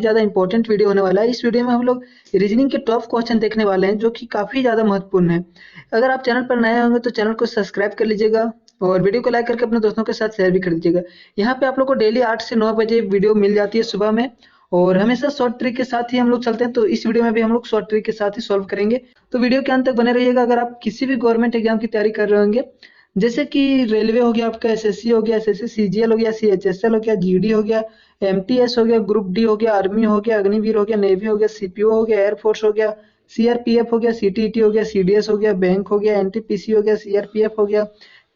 ज़्यादा important video होने वाला है। इस वीडियो में हम लोग रीजनिंग के टॉप क्वेश्चन देखने वाले हैं जो कि काफ़ी ज़्यादा महत्वपूर्ण है। अगर आप चैनल पर नए होंगे तो चैनल को सब्सक्राइब कर लीजिएगा और वीडियो को लाइक करके अपने दोस्तों के साथ शेयर भी कर दीजिएगा। यहाँ पे आप लोग को डेली 8 से 9 बजे वीडियो मिल जाती है सुबह में, और हमेशा शॉर्ट ट्रिक के साथ ही हम लोग चलते हैं। तो इस वीडियो में भी हम लोग शॉर्ट ट्रिक के साथ ही सॉल्व करेंगे। तो वीडियो के अंत तक बने रहिएगा। अगर आप किसी भी गवर्नमेंट एग्जाम की तैयारी कर रहे होंगे, जैसे कि रेलवे हो गया, आपका एसएससी हो गया, एसएससी सीजीएल हो गया, सीएचएसएल हो गया, जीडी हो गया, एमटीएस हो गया, ग्रुप डी हो गया, आर्मी हो गया, अग्निवीर हो गया, नेवी हो गया, सीपीओ हो गया, एयरफोर्स हो गया, सीआरपीएफ हो गया, सीटीईटी हो गया, सीडीएस हो गया, बैंक हो गया, एनटीपीसी हो गया, सीआरपीएफ हो गया,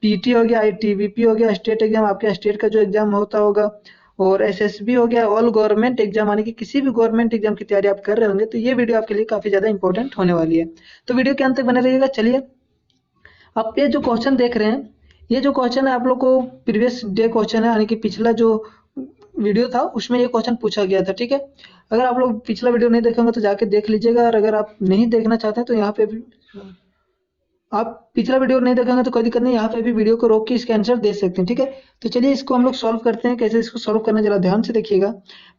पीटी हो गया, आईटीबीपी हो गया, स्टेट एग्जाम आपके स्टेट का जो एग्जाम होता होगा, और एसएसबी हो गया, ऑल गवर्नमेंट एग्जाम, यानी कि किसी भी गवर्नमेंट एग्जाम की तैयारी आप कर रहे होंगे तो ये वीडियो आपके लिए काफी ज्यादा इंपॉर्टेंट होने वाली है। तो वीडियो के अंत तक बने रहिएगा। चलिए, आप ये जो क्वेश्चन देख रहे हैं, ये जो क्वेश्चन है आप लोग को प्रीवियस डे क्वेश्चन है, यानी कि पिछला जो वीडियो था उसमें ये क्वेश्चन पूछा गया था। ठीक है, अगर आप लोग पिछला वीडियो नहीं देखेंगे तो जाके देख लीजिएगा, और अगर आप नहीं देखना चाहते हैं तो यहाँ पे भी आप पिछला वीडियो नहीं देखेंगे तो कोई दिक्कत नहीं, यहाँ पे भी वीडियो को रोक के इसका आंसर दे सकते हैं। ठीक है, तो चलिए इसको हम लोग सॉल्व करते हैं। कैसे इसको सॉल्व करना जरा ध्यान से देखिएगा।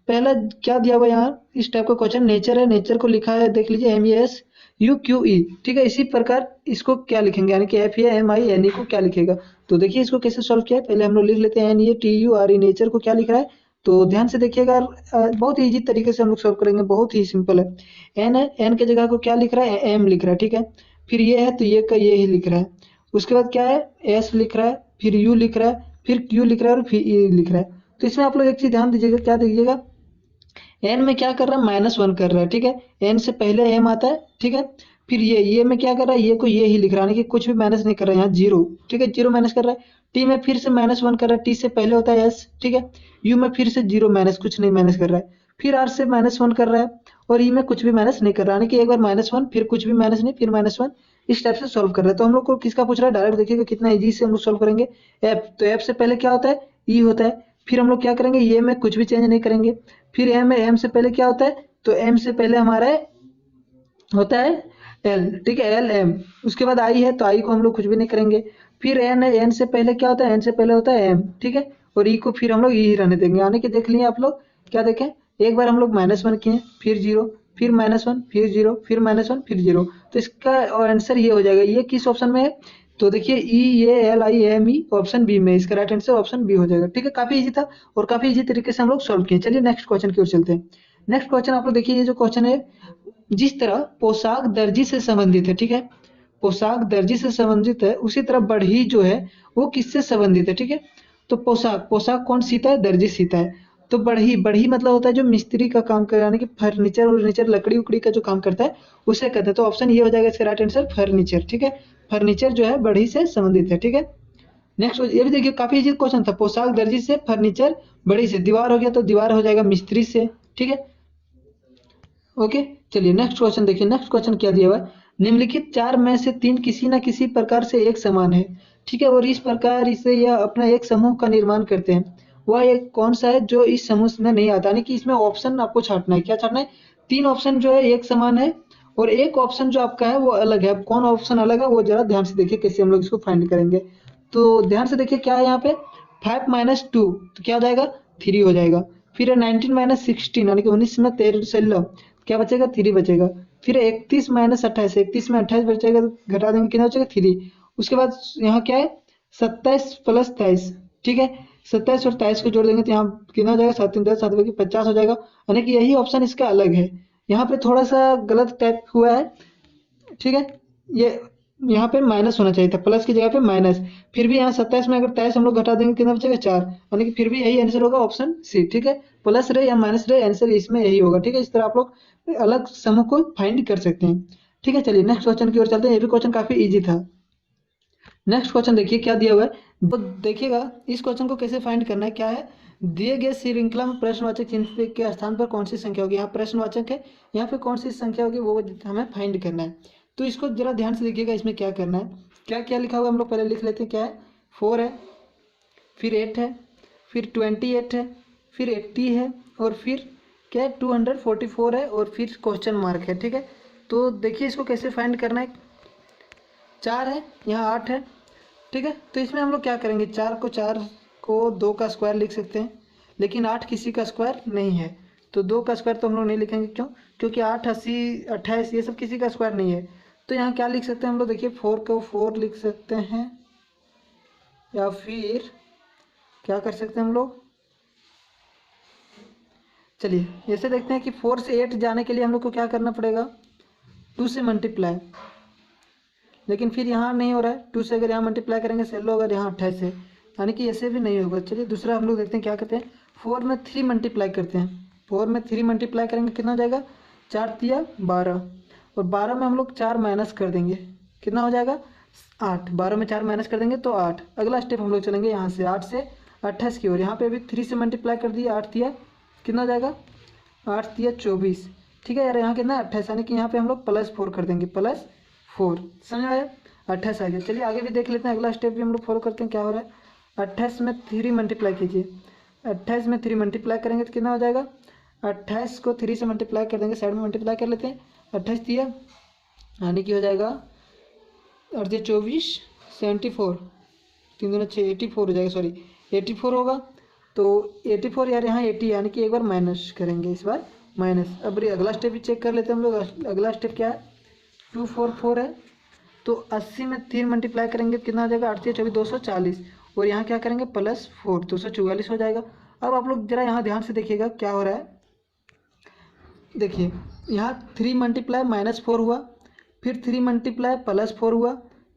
पहला क्या दिया हुआ यहाँ, इस टाइप का क्वेश्चन, नेचर है, नेचर को लिखा है, देख लीजिए MESUQE। ठीक है, इसी प्रकार इसको क्या लिखेंगे, यानी कि FAMINE को क्या लिखेगा। तो देखिए इसको कैसे सॉल्व किया है। पहले हम लोग लिख लेते हैं NETURE, नेचर को क्या लिख रहा है। तो ध्यान से देखिएगा, बहुत ईजी तरीके से हम लोग सॉल्व करेंगे, बहुत ही सिंपल है। एन है, एन के जगह को क्या लिख रहा है, एम लिख रहा है। ठीक है, फिर ये है तो ये का ये ही लिख रहा है। उसके बाद क्या है, एस लिख रहा है, फिर यू लिख रहा है, फिर क्यू लिख रहा है, और फिर ई लिख रहा है। तो इसमें आप लोग एक चीज ध्यान दीजिएगा, क्या दीजिएगा, एन में क्या कर रहा है, -1 कर रहा है। ठीक है, एन से पहले एम आता है। ठीक है, फिर ये में क्या कर रहा है, ये को ये ही लिख रहा है, यानी कि कुछ भी माइनस नहीं कर रहा है, यहाँ जीरो। ठीक है, जीरो माइनस कर रहा है। टी में फिर से -1 कर रहा है, टी से पहले होता है एस। ठीक है, यू में फिर से जीरो माइनस, कुछ नहीं माइनस कर रहा है। फिर आर से -1 कर रहा है, और ई में कुछ भी माइनस नहीं कर रहा है, यानी कि एक बार -1, फिर कुछ भी माइनस नहीं, फिर -1, इस टाइप से सॉल्व कर रहा है। तो हम लोग को किसका पूछ रहा है, डायरेक्ट देखिएगा कितना इजी से हम लोग सॉल्व करेंगे। एफ, तो एफ से पहले क्या होता है, ई होता है। फिर हम लोग क्या करेंगे, ये में कुछ भी चेंज नहीं करेंगे। फिर एम है, एम से पहले क्या होता है, तो एम से पहले हमारा होता है एल। ठीक है, एल एम। उसके बाद आई है, तो आई को हम लोग कुछ भी नहीं करेंगे। फिर एन है, एन से पहले क्या होता है, एन से पहले होता है एम। ठीक है, और ई को फिर हम लोग ई रहने देंगे, यानी कि देख लिए आप लोग, क्या देखें, एक बार हम लोग -1 किए, फिर जीरो, फिर -1, फिर जीरो, फिर -1, फिर जीरो। तो इसका आंसर ये हो जाएगा। ये किस ऑप्शन में है, तो देखिए EALIME ऑप्शन बी में, इसका राइट आंसर ऑप्शन बी हो जाएगा। ठीक है, काफी इजी था और काफी इजी तरीके से हम लोग सॉल्व किए। चलिए नेक्स्ट क्वेश्चन की ओर चलते हैं। नेक्स्ट क्वेश्चन आप लोग देखिए, ये जो क्वेश्चन है, जिस तरह पोशाक दर्जी से संबंधित है। ठीक है, पोशाक दर्जी से संबंधित है, उसी तरह बढ़ई जो है वो किससे संबंधित है। ठीक है, तो पोशाक, पोशाक कौन सीता है, दर्जी सीता है। तो बढ़ई, बढ़ई मतलब होता है जो मिस्त्री का काम करे, यानी कि फर्नीचर वर्नीचर, लकड़ी उकड़ी का जो काम करता है उसे कहते हैं। तो ऑप्शन ये हो जाएगा इसका राइट आंसर, फर्नीचर। ठीक है, फर्नीचर जो है बढ़ई से संबंधित है। ठीक है, नेक्स्ट ये भी देखिए, काफी इजी क्वेश्चन था। पोशाक दर्जी से, फर्नीचर बढ़ई से, दीवार हो गया तो दीवार हो जाएगा मिस्त्री से। ठीक है, ओके। चलिए नेक्स्ट क्वेश्चन देखिए। नेक्स्ट क्वेश्चन क्या दिया हुआ है, निम्नलिखित 4 में से 3 किसी न किसी प्रकार से एक समान है। ठीक है, और इस प्रकार इसे यह अपना एक समूह का निर्माण करते हैं। वह एक कौन सा है जो इस समूह में नहीं आता, यानी कि इसमें ऑप्शन आपको छांटना है। क्या छांटना है, 3 ऑप्शन जो है एक समान है, और एक ऑप्शन जो आपका है वो अलग है। अब कौन ऑप्शन अलग है वो जरा ध्यान से देखिए, कैसे हम लोग इसको फाइंड करेंगे। तो ध्यान से देखिए, क्या है यहाँ पे, 5 - 2 तो क्या हो जाएगा, 3 हो जाएगा। फिर 19 - 16, यानी कि 19 में 13 क्या बचेगा, 3 बचेगा। फिर 31 - 28, 31 में 28 बचेगा तो घटा देंगे, कितना बचेगा, 3। उसके बाद यहाँ क्या है, 27 + 23। ठीक है, 27 और 23 को जोड़ देंगे तो यहाँ कितना हो जाएगा, 7 3 10 7 50 हो जाएगा, यानी कि यही ऑप्शन इसका अलग है। यहाँ पे थोड़ा सा गलत टाइप हुआ है। ठीक है, ये यहाँ पे माइनस होना चाहिए था, प्लस की जगह पे माइनस। फिर भी यहाँ 27 में अगर 23 हम लोग घटा देंगे कितना बचेगा, 4, यानी कि फिर भी यही आंसर होगा, ऑप्शन सी। ठीक है, प्लस रहे या माइनस रहे, आंसर इसमें यही होगा। ठीक है, इस तरह आप लोग अलग समूह को फाइंड कर सकते हैं। ठीक है, चलिए नेक्स्ट क्वेश्चन की ओर चलते हैं। ये भी क्वेश्चन काफी इजी था। नेक्स्ट क्वेश्चन देखिए क्या दिया हुआ है, तो देखिएगा इस क्वेश्चन को कैसे फाइंड करना है। क्या है, दिए गए श्रृंखला में प्रश्नवाचक चिन्ह के स्थान पर कौन सी संख्या होगी। यहाँ प्रश्नवाचक है, यहाँ पे कौन सी संख्या होगी वो हमें फाइंड करना है। तो इसको जरा ध्यान से देखिएगा, इसमें क्या करना है, क्या क्या लिखा हुआ है हम लोग पहले लिख लेते हैं। क्या है, 4 है, फिर 8 है, फिर 28 है, फिर 80 है, और फिर क्या है, 244 है, और फिर क्वेश्चन मार्क है। ठीक है, तो देखिए इसको कैसे फाइंड करना है। 4 है, यहाँ 8 है। ठीक है, तो इसमें हम लोग क्या करेंगे, 4 को 2 का स्क्वायर लिख सकते हैं, लेकिन 8 किसी का स्क्वायर नहीं है। तो 2 का स्क्वायर तो हम लोग नहीं लिखेंगे, क्यों? क्योंकि 8, 80, 28 ये सब किसी का स्क्वायर नहीं है। तो यहाँ क्या लिख सकते हैं हम लोग, देखिए 4 को 4 लिख सकते हैं, या फिर क्या कर सकते हैं हम लोग, चलिए ऐसे देखते हैं कि 4 से 8 जाने के लिए हम लोग को क्या करना पड़ेगा, 2 से मल्टीप्लाई। लेकिन फिर यहाँ नहीं हो रहा है, 2 से अगर यहाँ मल्टीप्लाई करेंगे सेलो, अगर यहाँ 28 है, यानी कि ऐसे भी नहीं होगा। चलिए दूसरा हम लोग देखते हैं क्या करते हैं, 4 में 3 मल्टीप्लाई करते हैं। 4 में 3 मल्टीप्लाई करेंगे कितना हो जाएगा, 4 तिया 12, और 12 में हम लोग 4 माइनस कर देंगे, कितना हो जाएगा 8। 12 में 4 माइनस कर देंगे तो 8। अगला स्टेप हम लोग चलेंगे यहाँ से 8 से 28 की ओर। यहाँ पे अभी 3 से मल्टीप्लाई कर दिया, 8 तिया कितना हो जाएगा, 8 तिया 24। ठीक है यार, यहाँ कितना 28, यानी कि यहाँ पे हम लोग +4 कर देंगे, +4। समझ में आया, 28 आ गया। चलिए आगे भी देख लेते हैं, अगला स्टेप भी हम लोग फॉलो करते हैं, क्या हो रहा है। 28 में 3 मल्टीप्लाई कीजिए, 28 में 3 मल्टीप्लाई करेंगे तो कितना हो जाएगा, 28 को 3 से मल्टीप्लाई कर देंगे, साइड में मल्टीप्लाई कर लेते हैं, 28 दिया, यानी कि हो जाएगा 8 दिया 24, 74, 3 दूना 6, 84 हो जाएगा, सॉरी 84 होगा। तो 84 यार, यहाँ 80, यानी कि एक बार माइनस करेंगे, इस बार माइनस। अब अगला स्टेप भी चेक कर लेते हैं हम लोग। अगला स्टेप क्या है, 244 है, तो 80 में 3 मल्टीप्लाई करेंगे कितना हो जाएगा, 8 से 24, 240, और यहाँ क्या करेंगे +4, 244 हो जाएगा। अब आप लोग जरा यहाँ ध्यान से देखिएगा क्या हो रहा है। देखिए यहाँ 3 मल्टीप्लाई -4 हुआ, फिर 3 मल्टीप्लाई +4 हुआ,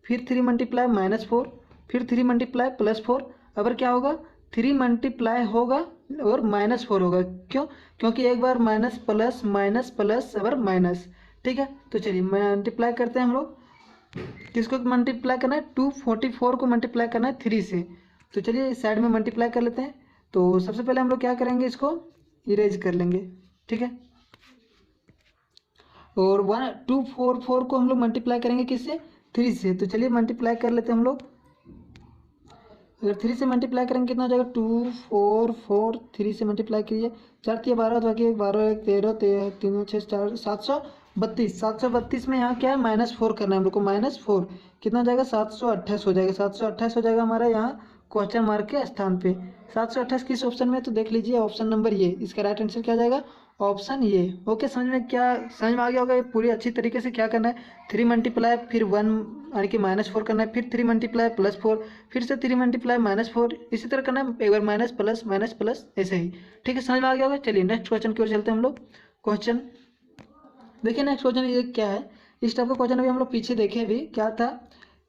फिर 3 मल्टीप्लाई -4, फिर 3 मल्टीप्लाई +4। अगर क्या होगा, 3 मल्टीप्लाई होगा और -4 होगा, क्यों? क्योंकि एक बार माइनस प्लस माइनस प्लस और माइनस। ठीक है, तो चलिए मल्टीप्लाई करते हैं हम लोग। किसको मल्टीप्लाई करना है, 244 को मल्टीप्लाई करना है 3 से। तो चलिए साइड में मल्टीप्लाई कर लेते हैं। तो सबसे पहले हम लोग क्या करेंगे, इसको इरेज कर लेंगे। ठीक है, और 244 को हम लोग मल्टीप्लाई करेंगे किससे, 3 से। तो चलिए मल्टीप्लाई कर लेते हैं हम लोग। अगर 3 से मल्टीप्लाई करेंगे कितना हो जाएगा, 244, 3 से मल्टीप्लाई कीजिए, 4 तिया 12, तो बाकी 12 1 13, 3 6 4 732। 732 में यहाँ क्या है, -4 करना है हम लोग को, -4 कितना हो जाएगा, 728 हो जाएगा। 728 हो जाएगा हमारा यहाँ क्वेश्चन मार्क के स्थान पे। 728 किस ऑप्शन में, तो देख लीजिए ऑप्शन नंबर ये, इसका राइट आंसर क्या हो जाएगा, ऑप्शन ये। ओके, समझ में आ गया होगा ये पूरी अच्छी तरीके से क्या करना है। 3 मल्टीप्लाई फिर 1 यानी कि -4 करना है, फिर 3 मल्टीप्लाई +4, फिर से 3 मल्टीप्लाई -4, इसी तरह करना है, एक बार माइनस प्लस ऐसे ही। ठीक है, समझ में आ गया होगा। चलिए नेक्स्ट क्वेश्चन की ओर चलते हैं हम लोग। क्वेश्चन देखिए, नेक्स्ट क्वेश्चन ये क्या है, इस टाइप का क्वेश्चन अभी हम लोग पीछे देखे भी, क्या था,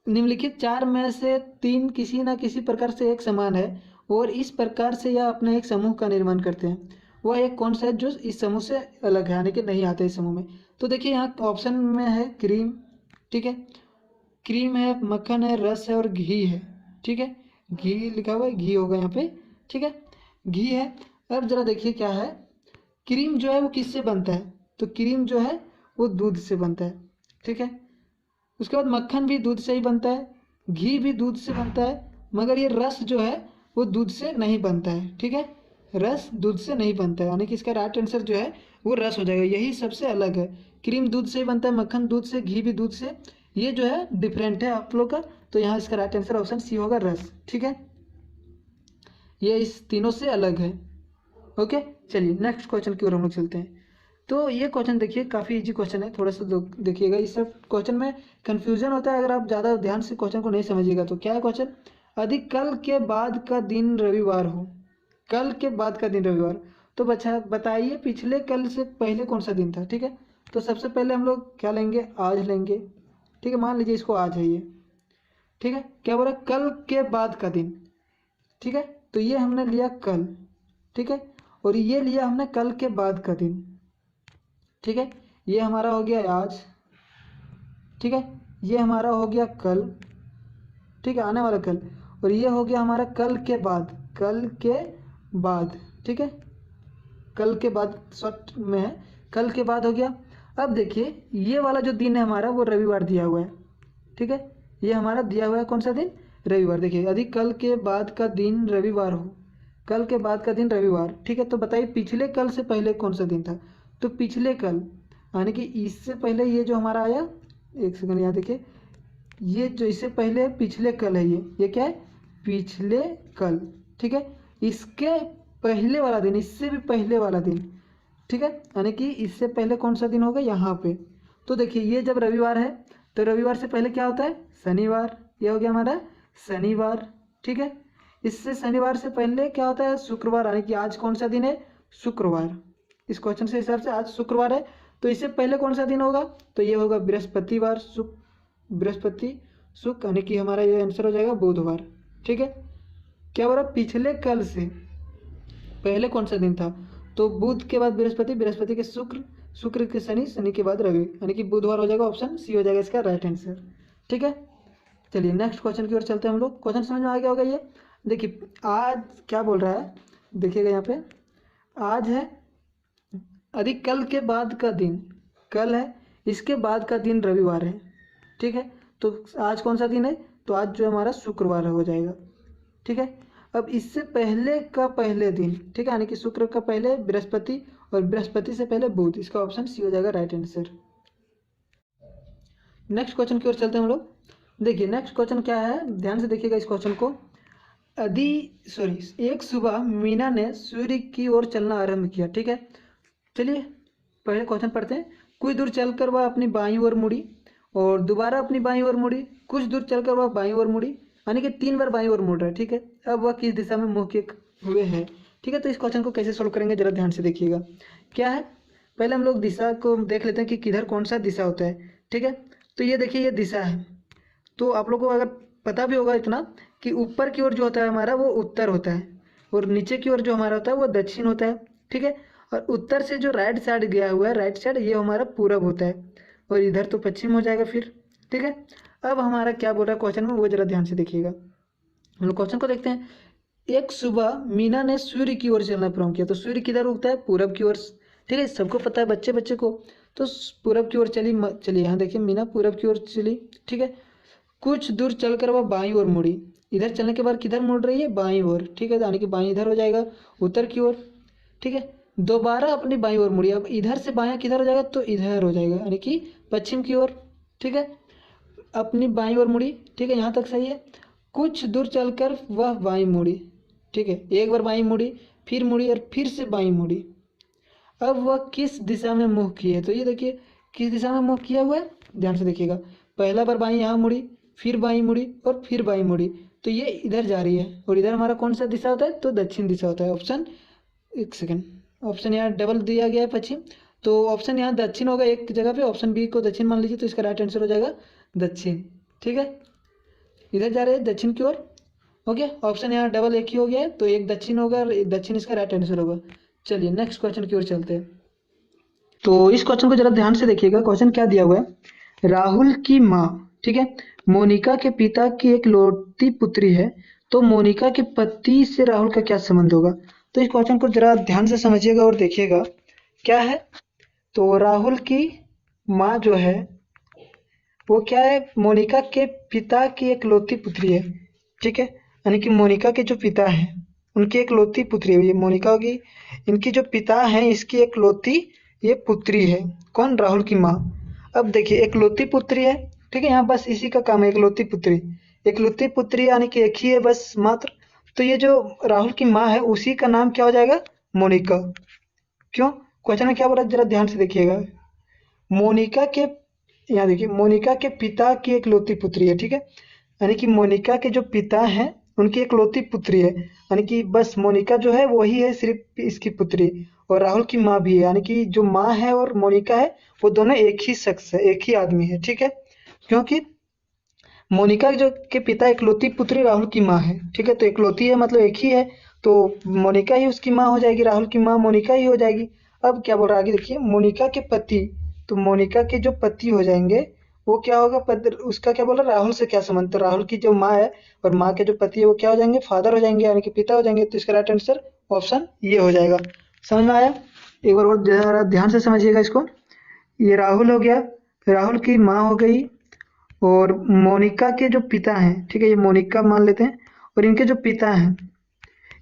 निम्नलिखित 4 में से 3 किसी न किसी प्रकार से एक समान है और इस प्रकार से यह अपने एक समूह का निर्माण करते हैं, वह एक कौन सा है जो इस समूह से अलग है, यानी कि नहीं आता इस समूह में। तो देखिए यहाँ ऑप्शन में है क्रीम, ठीक है, क्रीम है, मक्खन है, रस है और घी है। ठीक है, घी लिखा हुआ है, घी होगा यहाँ पे। ठीक है, घी है। अब जरा देखिए क्या है, क्रीम जो है वो किससे बनता है, तो क्रीम जो है वो दूध से बनता है। ठीक है, उसके बाद मक्खन भी दूध से ही बनता है, घी भी दूध से बनता है, मगर ये रस जो है वो दूध से नहीं बनता है। ठीक है, रस दूध से नहीं बनता है, यानी कि इसका राइट आंसर जो है वो रस हो जाएगा, यही सबसे अलग है। क्रीम दूध से ही बनता है, मक्खन दूध से, घी भी दूध से, ये जो है डिफरेंट है आप लोग का। तो यहाँ इसका राइट आंसर ऑप्शन सी होगा, रस। ठीक है, ये इस तीनों से अलग है। ओके, चलिए नेक्स्ट क्वेश्चन की ओर हम लोग चलते हैं। तो ये क्वेश्चन देखिए काफ़ी इजी क्वेश्चन है, थोड़ा सा देखिएगा, इस सब क्वेश्चन में कंफ्यूजन होता है अगर आप ज़्यादा ध्यान से क्वेश्चन को नहीं समझिएगा। तो क्या है क्वेश्चन, यदि कल के बाद का दिन रविवार हो, कल के बाद का दिन रविवार, तो बच्चा बताइए पिछले कल से पहले कौन सा दिन था। ठीक है, तो सबसे पहले हम लोग क्या लेंगे, आज लेंगे। ठीक है, मान लीजिए इसको आज है ये। ठीक है, क्या बोला, कल के बाद का दिन। ठीक है, तो ये हमने लिया कल। ठीक है, और ये लिया हमने कल के बाद का दिन। ठीक है, ये हमारा हो गया आज। ठीक है, ये हमारा हो गया कल। ठीक है, आने वाला कल। और ये हो गया हमारा कल के बाद, कल के बाद। ठीक है, कल के बाद शॉर्ट में है, कल के बाद हो गया। अब देखिए ये वाला जो दिन है हमारा वो रविवार दिया हुआ है। ठीक है, ये हमारा दिया हुआ है कौन सा दिन, रविवार। देखिए यदि कल के बाद का दिन रविवार हो, कल के बाद का दिन रविवार। ठीक है, तो बताइए पिछले कल से पहले कौन सा दिन था, तो पिछले कल यानी कि इससे पहले ये जो हमारा आया, एक सेकंड यहाँ देखिए, ये जो इससे पहले पिछले कल है, ये क्या है, पिछले कल। ठीक है, इसके पहले वाला दिन, इससे भी पहले वाला दिन। ठीक है, यानी कि इससे पहले कौन सा दिन होगा यहाँ पे। तो देखिए ये जब रविवार है तो रविवार से पहले क्या होता है, शनिवार। ये हो गया हमारा शनिवार, ठीक है। इससे शनिवार से पहले क्या होता है, शुक्रवार, यानी कि आज कौन सा दिन है, शुक्रवार। इस क्वेश्चन से हिसाब से आज शुक्रवार है, तो इससे पहले कौन सा दिन होगा, तो ये होगा बृहस्पतिवार, बृहस्पति शुक्र, यानी कि हमारा ये आंसर हो जाएगा बुधवार, ठीक है। क्या हो रहा, पिछले कल से पहले कौन सा दिन था, तो बुध के बाद बृहस्पति, बृहस्पति के शुक्र, शुक्र के शनि, शनि के बाद रवि, यानी कि बुधवार हो जाएगा, ऑप्शन सी हो जाएगा इसका राइट आंसर, ठीक है। चलिए नेक्स्ट क्वेश्चन की ओर चलते हैं हम लोग। क्वेश्चन समझ में आ गया होगा ये। देखिए आज क्या बोल रहा है, देखिएगा यहाँ पे, आज है अधिक कल के बाद का दिन, कल है इसके बाद का दिन रविवार है, ठीक है। तो आज कौन सा दिन है, तो आज जो हमारा शुक्रवार हो जाएगा, ठीक है। अब इससे पहले का पहले दिन, ठीक है, यानी कि शुक्र का पहले बृहस्पति और बृहस्पति से पहले बुध, इसका ऑप्शन सी हो जाएगा राइट आंसर। नेक्स्ट क्वेश्चन की ओर चलते हैं हम लोग। देखिए नेक्स्ट क्वेश्चन क्या है, ध्यान से देखिएगा इस क्वेश्चन को। एक सुबह मीना ने सूर्य की ओर चलना आरंभ किया, ठीक है। चलिए पहले क्वेश्चन पढ़ते हैं। कुछ दूर चलकर वह अपनी बाईं ओर मुड़ी और दोबारा अपनी बाईं ओर मुड़ी, कुछ दूर चलकर वह बाईं ओर मुड़ी, यानी कि 3 बार बाईं ओर मुड़ रहा है, ठीक है। अब वह किस दिशा में मुँह किए हुए है, ठीक है। तो इस क्वेश्चन को कैसे सोल्व करेंगे जरा ध्यान से देखिएगा। क्या है, पहले हम लोग दिशा को देख लेते हैं कि किधर कौन सा दिशा होता है, ठीक है। तो ये देखिए ये दिशा है, तो आप लोगों को अगर पता भी होगा इतना कि ऊपर की ओर जो होता है हमारा वो उत्तर होता है और नीचे की ओर जो हमारा होता है वो दक्षिण होता है, ठीक है। और उत्तर से जो राइट साइड गया हुआ है, राइट साइड, ये हमारा पूरब होता है और इधर तो पश्चिम हो जाएगा फिर, ठीक है। अब हमारा क्या बोल रहा है क्वेश्चन में, वो जरा ध्यान से देखिएगा। हम लोग क्वेश्चन को देखते हैं। एक सुबह मीना ने सूर्य की ओर चलना प्रारंभ किया, तो सूर्य किधर उगता है, पूरब की ओर, ठीक है। सबको पता है बच्चे बच्चे को, तो पूरब की ओर चली, चलिए यहाँ देखिए मीना पूरब की ओर चली, ठीक है। कुछ दूर चलकर वह बाईं ओर मुड़ी, इधर चलने के बाद किधर मुड़ रही है, बाईं ओर, ठीक है। यानी कि बाईं इधर हो जाएगा उत्तर की ओर, ठीक है। दोबारा अपनी बाईं ओर मुड़ी, अब इधर से बायां किधर हो जाएगा, तो इधर हो जाएगा, यानी कि पश्चिम की ओर, ठीक है। अपनी बाईं ओर मुड़ी, ठीक है, यहाँ तक सही है। कुछ दूर चलकर वह बाईं मुड़ी, ठीक है, एक बार बाईं मुड़ी, फिर मुड़ी और फिर से बाईं मुड़ी। अब वह किस दिशा में मुँह किए, तो ये देखिए किस दिशा में मुँह किया हुआ है, ध्यान से देखिएगा। पहला बार बाईं यहाँ मुड़ी, फिर बाईं मुड़ी और फिर बाईं मुड़ी, तो ये इधर जा रही है और इधर हमारा कौन सा दिशा होता है, तो दक्षिण दिशा होता है। ऑप्शन, एक सेकंड, ऑप्शन यहाँ डबल दिया गया है पश्चिम, तो ऑप्शन यहाँ दक्षिण होगा एक जगह पे, ऑप्शन बी को दक्षिण मान लीजिए, तो इसका राइट आंसर हो जाएगा दक्षिण, ठीक है। इधर जा रहे हैं दक्षिण की ओर, ओके। ऑप्शन यहाँ डबल एक ही हो गया है, तो एक दक्षिण होगा और एक दक्षिण इसका राइट आंसर होगा। चलिए नेक्स्ट क्वेश्चन की ओर चलते हैं। तो इस क्वेश्चन को जरा ध्यान से देखिएगा। क्वेश्चन क्या दिया हुआ है, राहुल की माँ, ठीक है, मोनिका के पिता की एक लौती पुत्री है, तो मोनिका के पति से राहुल का क्या संबंध होगा। तो इस क्वेश्चन को जरा ध्यान से समझिएगा और देखिएगा क्या है। तो राहुल की माँ जो है वो क्या है, मोनिका के पिता की एक लौती पुत्री है, ठीक है। यानी कि मोनिका के जो पिता हैं उनकी एक लौती पुत्री है, ये मोनिका होगी, इनकी जो पिता हैं इसकी एक लौती ये पुत्री है, कौन, राहुल की माँ। अब देखिए एक लौती पुत्री है, ठीक है, यहाँ बस इसी का काम है, एक लौती पुत्री, एक लौती पुत्री यानी कि एक ही है बस मात्र। तो ये जो राहुल की माँ है उसी का नाम क्या हो जाएगा, मोनिका। क्यों, क्वेश्चन में क्या बोला जरा ध्यान से देखिएगा। मोनिका के, यहाँ देखिए मोनिका के पिता की एक लौती पुत्री है, ठीक है। यानी कि मोनिका के जो पिता हैं उनकी एक लौती पुत्री है, यानी कि बस मोनिका जो है वही है सिर्फ इसकी पुत्री, और राहुल की माँ भी है, यानी कि जो माँ है और मोनिका है वो दोनों एक ही शख्स है, एक ही आदमी है, ठीक है। क्योंकि मोनिका जो के पिता इकलौती पुत्री राहुल की माँ है, ठीक है। तो इकलौती है मतलब एक ही है, तो मोनिका ही उसकी माँ हो जाएगी, राहुल की माँ मोनिका ही हो जाएगी। अब क्या बोल रहा है आगे देखिए, मोनिका के पति, तो मोनिका के जो पति हो जाएंगे वो क्या होगा, उसका क्या बोल रहा है, राहुल से क्या संबंध, तो राहुल की जो माँ है और माँ के जो पति है वो क्या हो जाएंगे, फादर हो जाएंगे, यानी कि पिता हो जाएंगे। तो इसका राइट आंसर ऑप्शन ये हो जाएगा। समझ में आया, एक बार और जरा ध्यान से समझिएगा इसको। ये राहुल हो गया, राहुल की माँ हो गई, और मोनिका के जो पिता हैं, ठीक है, ये मोनिका मान लेते हैं, और इनके जो पिता हैं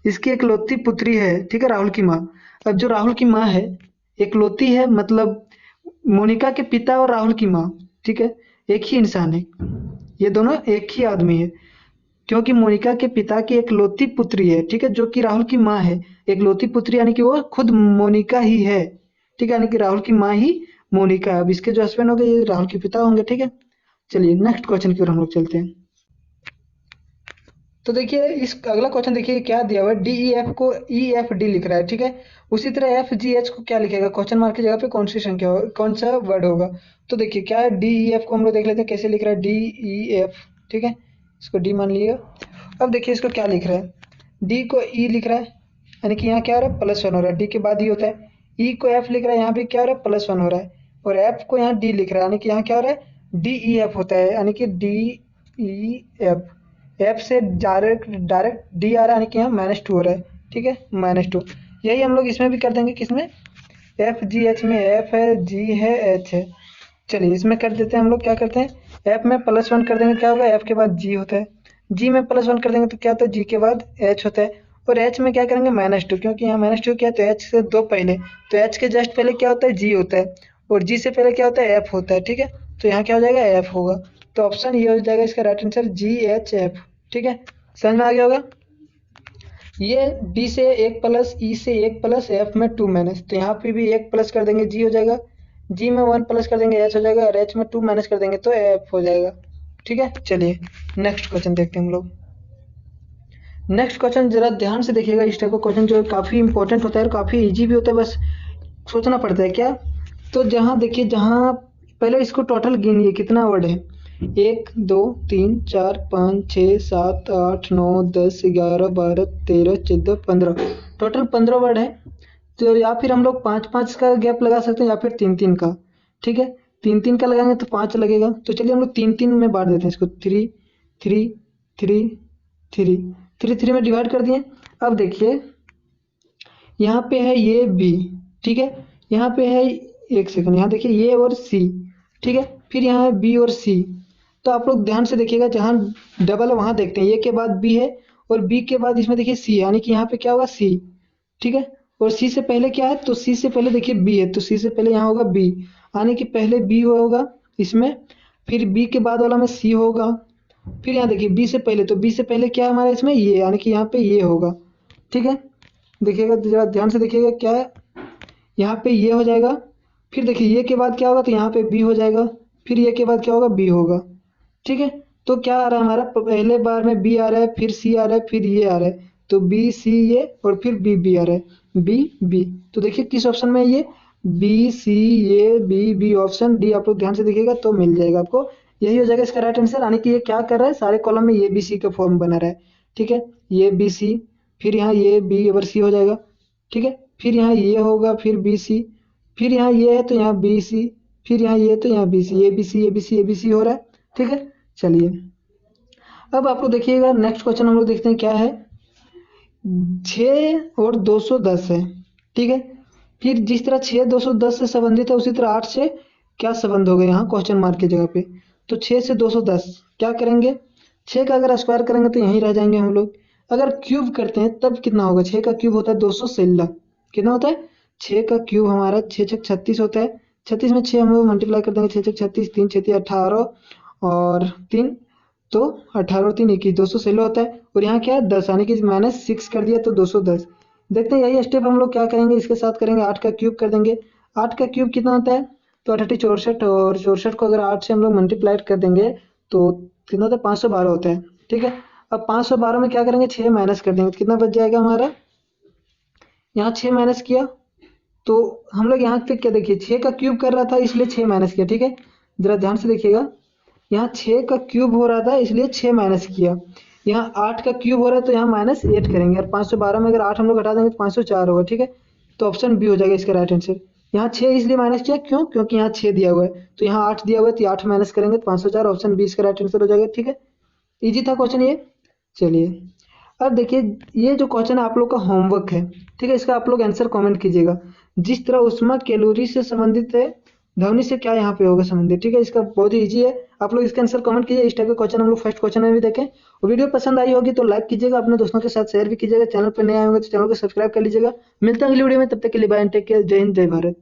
इसकी एकलौती पुत्री है, ठीक है, राहुल की माँ। अब जो राहुल की माँ है एकलौती है, मतलब मोनिका के पिता और राहुल की माँ, ठीक है, एक ही इंसान है, ये दोनों एक ही आदमी है। क्योंकि मोनिका के पिता की एकलौती पुत्री है, ठीक है, जो कि राहुल की माँ है, एकलौती पुत्री यानी कि वो खुद मोनिका ही है, ठीक है, यानी कि राहुल की माँ ही मोनिका है। अब इसके जो हस्बैंड होंगे ये राहुल के पिता होंगे। ठीक है, चलिए नेक्स्ट क्वेश्चन की ओर हम लोग चलते हैं। तो देखिए इस अगला क्वेश्चन देखिए क्या दिया हुआ है, डी ई एफ को ई एफ डी लिख रहा है। ठीक है, उसी तरह एफ जी एच को क्या लिखेगा, क्वेश्चन मार्क की जगह पे कौन सी संख्या होगा, कौन सा वर्ड होगा। तो देखिए क्या है, डी ई एफ को हम लोग देख लेते हैं कैसे लिख रहा है, डी ई एफ। ठीक है, इसको डी मान लिएगा। अब देखिए इसको क्या लिख रहा है, डी को ई लिख रहा है, यानी कि यहाँ क्या हो रहा है +1 हो रहा है, डी के बाद ई होता है। ई को एफ लिख रहा है, यहाँ भी क्या हो रहा है +1 हो रहा है। और एफ को यहाँ डी लिख रहा है, यानी कि यहाँ क्या हो रहा है डी ई एफ होता है, यानी कि डी ई एफ। एफ से डायरेक्ट डायरेक्ट डी आ रहा है, यानी कि यहाँ -2 हो रहा है। ठीक है, -2। यही हम लोग इसमें भी कर देंगे, किसमें, एफ जी एच में। एफ है, जी है, एच है। चलिए इसमें कर देते हैं हम लोग, क्या करते हैं एफ में +1 कर देंगे, क्या होगा एफ के बाद जी होता है। जी में +1 कर देंगे तो क्या होता है जी के बाद एच होता है। और एच में क्या करेंगे -2, क्योंकि यहाँ -2 क्या है तो एच से 2 पहले, तो एच के जस्ट पहले क्या होता है जी होता है, और जी से पहले क्या होता है एफ होता है। ठीक है, तो यहाँ क्या हो जाएगा एफ होगा। तो ऑप्शन ये हो जाएगा इसका राइट आंसर, जी एच एफ। ठीक है, समझ में आ गया होगा। ये डी से 1 प्लस, ई से 1 प्लस, एफ में 2 माइनस, तो यहाँ पे भी 1 प्लस कर देंगे जी हो जाएगा, जी में 1 प्लस कर देंगे एच हो जाएगा, और एच में 2 माइनस कर देंगे तो एफ हो जाएगा। ठीक है, चलिए नेक्स्ट क्वेश्चन देखते हैं हम लोग। नेक्स्ट क्वेश्चन जरा ध्यान से देखिएगा, इस टाइप का क्वेश्चन जो है काफ़ी इंपॉर्टेंट होता है और काफ़ी इजी भी होता है, बस सोचना पड़ता है क्या। तो जहाँ देखिए, जहाँ पहले इसको टोटल गिनिए कितना वर्ड है, 1 2 3 4 5 6 7 8 9 10 11 12 13 14 15, टोटल 15 वर्ड है। तो या फिर हम लोग 5-5 का गैप लगा सकते हैं, या फिर 3-3 का। ठीक है, 3-3 का लगाएंगे तो 5 लगेगा, तो चलिए हम लोग 3-3 में बांट देते हैं इसको, 3 3 3 3 3 3 में डिवाइड कर दिए। अब देखिए यहाँ पे है ये बी, ठीक है, यहाँ पे है, एक सेकंड, यहाँ देखिए ये और सी। ठीक है, फिर यहाँ है बी और सी। तो आप लोग ध्यान से देखिएगा, जहाँ डबल है वहाँ देखते हैं, ए के बाद बी है और बी के बाद इसमें देखिए सी, यानी कि यहाँ पे क्या होगा सी। ठीक है, और सी से पहले क्या है तो सी से पहले देखिए बी है, तो सी से पहले यहाँ होगा बी, यानी कि पहले बी होगा इसमें, फिर बी के बाद वाला में सी होगा, फिर यहाँ देखिए बी से पहले, तो बी से पहले क्या है हमारा इसमें ये, यानी कि यहाँ पे ये होगा। ठीक है, देखिएगा जरा ध्यान से देखिएगा क्या है, यहाँ पे ये हो जाएगा, फिर देखिए ये के बाद क्या होगा तो यहाँ पे बी हो जाएगा, फिर ये के बाद क्या होगा बी होगा। ठीक है, तो क्या आ रहा है हमारा, पहले बार में बी आ रहा है, फिर सी आ रहा है, फिर ये आ रहा है, तो बी सी ये, और फिर बी बी आ रहा है, बी बी। तो देखिए किस ऑप्शन में है ये, बी सी ये बी बी, ऑप्शन डी आप लोग ध्यान से देखिएगा तो मिल जाएगा आपको, यही हो जाएगा इसका राइट आंसर। यानी कि ये क्या कर रहा है, सारे कॉलम में ये बी सी का फॉर्म बना रहा है। ठीक है, ये बी सी, फिर यहाँ ये बी ओवर सी हो जाएगा। ठीक है, फिर यहाँ ये होगा, फिर बी सी, फिर यहाँ ये है तो यहाँ बी सी, फिर यहाँ ये तो यहाँ B C, A B C A B C A B C हो रहा है। ठीक है, चलिए अब आप लोग देखिएगा नेक्स्ट क्वेश्चन हम लोग देखते हैं क्या है, 6 और 210 है। ठीक है, फिर जिस तरह 6 210 से संबंधित है उसी तरह 8 से क्या संबंध होगा, यहाँ क्वेश्चन मार्क की जगह पे। तो 6 से 210 क्या करेंगे, 6 का अगर स्क्वायर करेंगे तो यहीं रह जाएंगे हम लोग, अगर क्यूब करते हैं तब कितना होगा, 6 का क्यूब होता है 216, कितना होता है 6 का क्यूब हमारा 6 6 36 होता है, 36 में 6 हम लोग मल्टीप्लाई कर देंगे, 6 6 36, 3 6 18 और 3, तो 18 और 3 21, 216 होता है। और यहाँ क्या है 10, यानी कि -6 कर दिया तो 210। देखते हैं यही स्टेप हम लोग क्या करेंगे, इसके साथ करेंगे 8 का क्यूब कर देंगे। 8 का क्यूब कितना होता है तो 8 64, और 64 को अगर 8 से हम लोग मल्टीप्लाई कर देंगे तो कितना होता है 512 होता है। ठीक है, अब 512 में क्या करेंगे 6 माइनस कर देंगे तो कितना बच जाएगा हमारा, यहाँ 6 माइनस किया तो हम लोग यहाँ पे क्या देखिए 6 का क्यूब कर रहा था इसलिए 6 माइनस किया। ठीक है, जरा ध्यान से देखिएगा, यहाँ 6 का क्यूब हो रहा था इसलिए 6 माइनस किया, यहाँ 8 का क्यूब हो रहा है तो यहाँ -8 करेंगे, और 512 में अगर 8 हम लोग घटा देंगे तो 504 होगा। ठीक है, तो ऑप्शन बी हो जाएगा इसका राइट आंसर। यहाँ 6 इसलिए माइनस किया क्यों, क्योंकि यहाँ 6 दिया हुआ है, तो यहाँ 8 दिया हुआ है तो 8 माइनस करेंगे तो 504, ऑप्शन बी इसका राइट आंसर हो जाएगा। ठीक है, इजी था क्वेश्चन ये। चलिए अब देखिए ये जो क्वेश्चन आप लोग का होमवर्क है, ठीक है, इसका आप लोग आंसर कमेंट कीजिएगा, जिस तरह उष्मा कैलोरी से संबंधित है ध्वनि से क्या यहाँ पे होगा संबंधित। ठीक है, इसका बहुत ही इजी है, आप लोग इसका आंसर कमेंट कीजिए। इस टाइप के क्वेश्चन हम लोग फर्स्ट क्वेश्चन में भी देखें, और वीडियो पसंद आई होगी तो लाइक कीजिएगा, अपने दोस्तों के साथ शेयर भी कीजिएगा, चैनल पर नए आए होंगे तो चैनल को सब्सक्राइब कर लीजिएगा। मिलते हैं अगली वीडियो में, तब तक के लिए बाय, टेक केयर, जय हिंद जय भारत।